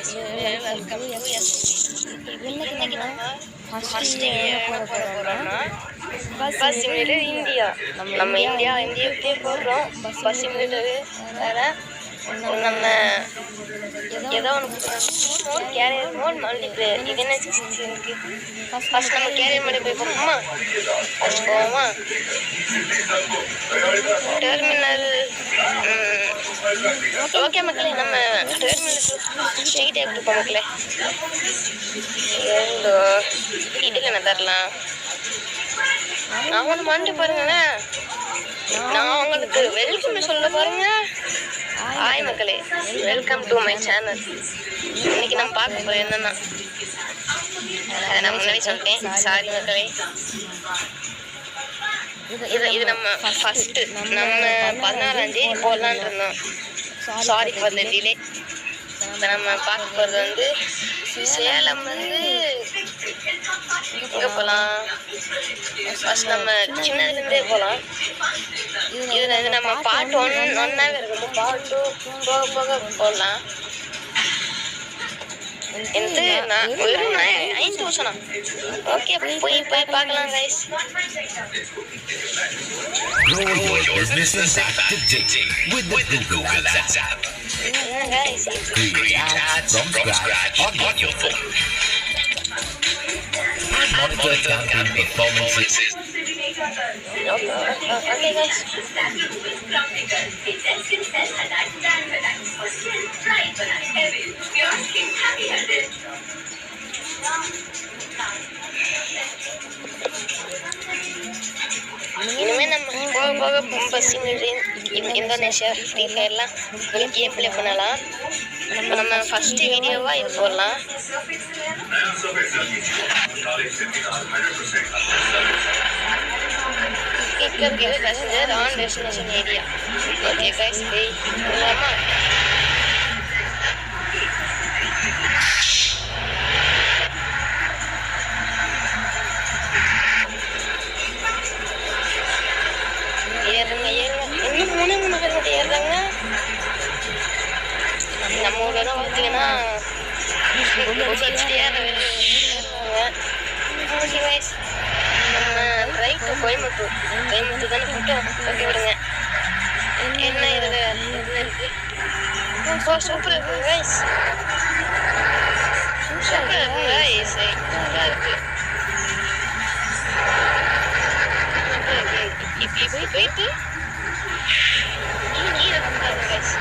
guys, welcome to yes. இன்னைக்கு நம்ம first என்ன போட போறோம்னா பஸ் சிமுலேட்டர் இந்தியா. நம்ம இந்தியாவுக்கே போடுறோம் பஸ் சிமுலேட்டர். வேற நம்ம ஏதோ ஒன்று கேரியர் மோட் மல்டிப்ளேயர். இது என்ன இருக்கு? ஃபர்ஸ்ட் நம்ம கேரியர் மோட் போய் பார்ப்போமா? அது போவோமா? டெர்மினல். ஓகே மக்களே, நம்ம டெர்மினல் ஸ்ட்ரெயிட் எடுத்துப்போம் மக்களே. இதில் என்ன தரலாம்? நான் ஒன்று மறந்து பாருங்களேன். நான் உங்களுக்கு வெல்கம் சொல்ல பாருங்க. ஹாய் மக்களே, வெல்கம் டு மை சேனல். இன்னைக்கு நம்ம பார்க்க போகிறோம் என்னன்னா, நான் முன்னாடி சொல்லிட்டேன், சாரி மக்களே. இது நம்ம ஃபர்ஸ்ட் நம்ம 14ஆம் தேதி போடலான் இருந்தோம். Sorry for the delay. இப்போ நம்ம பார்க்க போகிறது வந்து சேலம் வந்து எங்கே போகலாம்? ஃபர்ஸ்ட் நம்ம சின்னதுலேருந்தே போகலாம். இது நம்ம பார்ட் ஒன்னாகவே இருக்கட்டும். பார்ட் 2 போக போக போடலாம். எனக்கு நான் வெறும் 9,000. ஓகே, போய் பார்க்கலாம் guys. Grow your business back to date with the Google Ads app. Create ads from scratch on your phone. Monitor campaign performances. Okay guys. இனிமேல் நம்ம போக போக பஸ் இந்தோனேஷியா ஃப்ரீ ஃபயர்லாம் கேம் ப்ளே பண்ணலாம். நம்ம ஃபஸ்ட்டு வீடியோவாக இது போடலாம். இருக்கு passenger on destination area. Okay guys, போய் போகலாமா? ஏறுங்க இன்னும் மூணு பேர் மட்டும் ஏறுறாங்க. நம்ம ஊரில் தான் பார்த்தீங்கன்னா ஓகே கைஸ், நம்ம ரைட்டு கோயம்புத்தூர் தானே போட்டோம். ஓகே விடுங்க. என்ன இதில் என்ன இருக்குது? சூப்பராக இருக்குது கைஸ், சூப்பராக இருக்குது கைஸ், சூப்பராக இருக்குது. இப்படி போயிட்டு கீழே வந்தாங்க கைஸ்.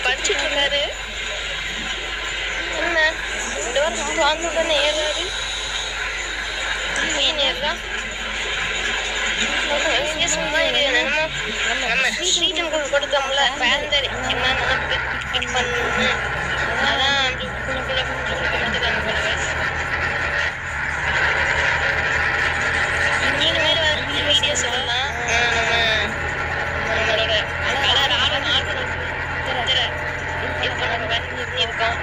படிச்சுட்டு இருக்காரு. என்ன இந்த வருஷம் வாங்கணுன்னு ஏறாரு. மீன் ஏறுதான். நம்ம ஸ்ட்ரீட்டன் கொடுத்தோம்ல பேரண்டர் என்ன நமக்கு பிக் பண்ணு. அதான் நீங்க மேல வீடியோ சொல்லலாம். நம்மளோட கலர் ஆர்டர் இது பண்ண இருக்கோம்.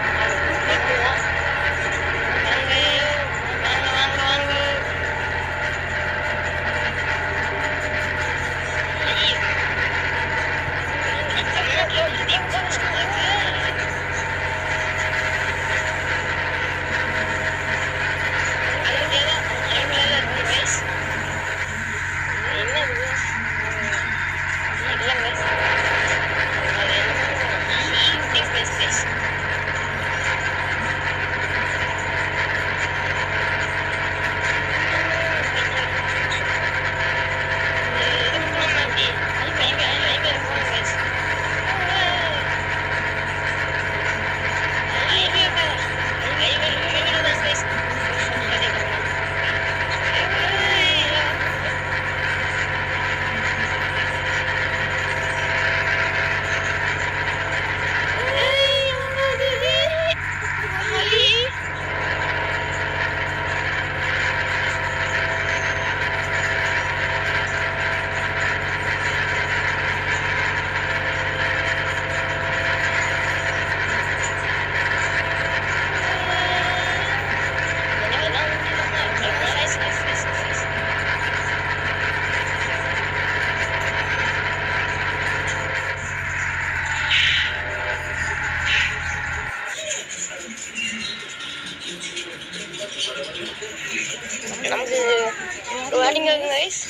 ஸ்டார்டிங் ஆகுங்க கைஸ்.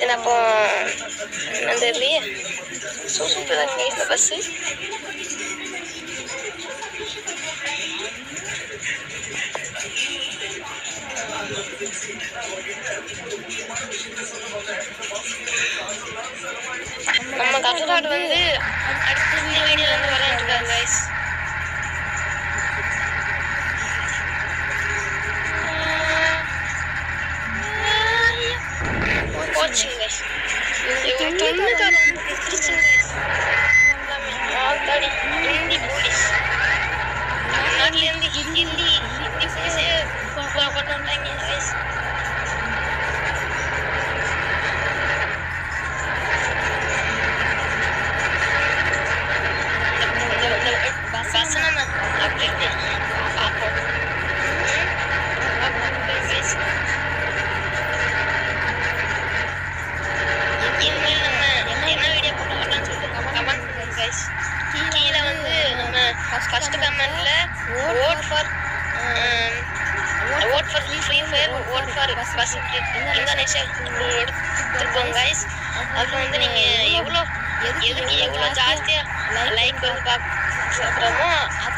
இது அப்போ அந்த இல்லையே சூப்பர் தான் கைஸ் இந்த பஸ்ஸு. நம்ம கட்டுநாடு வந்து அடுத்த வீடியோல வந்து விளையாண்டுருக்காங்க கைஸ். போச்சுங்க கைஸ். தொண்ணுக்காரன் வந்து திருச்சுங்க கைஸ். ஆத்தாடி ஹிந்தி போலீஸ் தமிழ்நாட்டிலேருந்து ஹிந்தி போலீஸே கொண்டு வந்தாங்க கைஸ். பஸ் நம்ம அப்படின்ட்டு பார்ப்போம். இனிமேல் நம்ம என்ன வீடியோ போடலாம்னு சொல்லிட்டு கமெண்ட் பண்ணுங்க கைஸ். கீழே வந்து நம்ம ஃபர்ஸ்ட் கமெண்ட்ல vote for Free Fire, vote for bus Indonesia கொடுத்துருக்கோம் கைஸ். அப்புறம் வந்து நீங்கள் எவ்வளோ ஜாஸ்தியாக லைக் வந்து பார்க்குறோமோ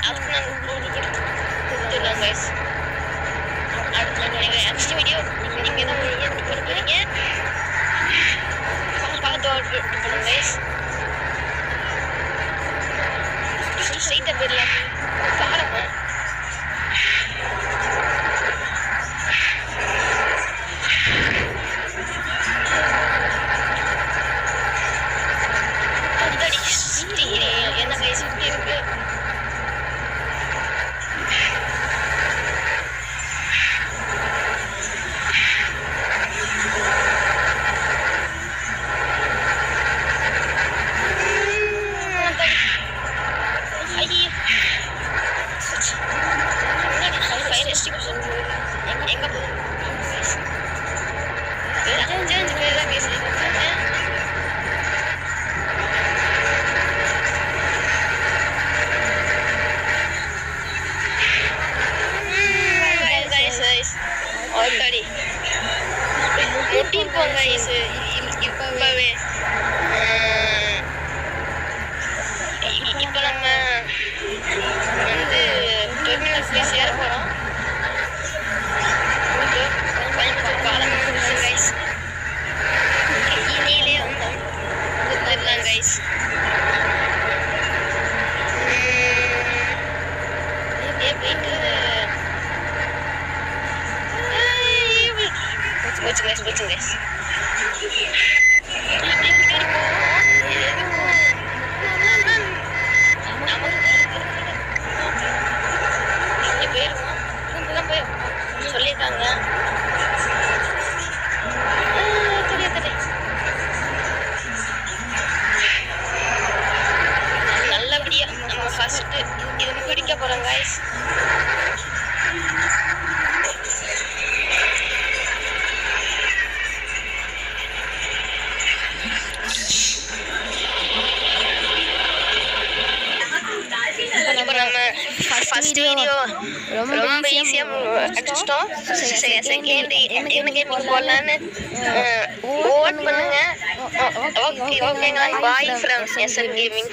அதுக்கு நாங்கள் கொடுத்துருக்கோம் கைஸ். அடுத்த நெக்ஸ்ட் வீடியோ நீங்கள் தான் கொடுக்குறீங்க பார்த்து ஆர்டர் பண்ணுங்க கைஸ். ஸ்ட்ரைட்டாக போயிடலாம் பாருங்க. என்ன கைஸ் இப்படி இருக்கு? எங்க போகுது ஆல்ரெடி முட்டிருக்கோம் கைஸ். இப்பவே இப்போ நம்ம வந்து டெர்மினல் பிளேஸ் ஏற போகிறோம். பாலம் கைஸ் கீழே வந்துடலாம் கைஸ். போயிட்டு போச்சு கைஸ். சொல்லியிருக்காங்க நல்லபடியா நம்ம ஃபர்ஸ்ட் இது பிடிக்க போறோம் கைஸ். ஃபர்ஸ்ட் வீடியோ ரொம்ப ஈஸியாக அடிச்சிட்டோம். செகண்ட் என்ன கேம் போடலான்னு ஓட் பண்ணுங்க. ஓகேங்க, பாய் ஃப்ரம் எஸ்என் கேமிங்.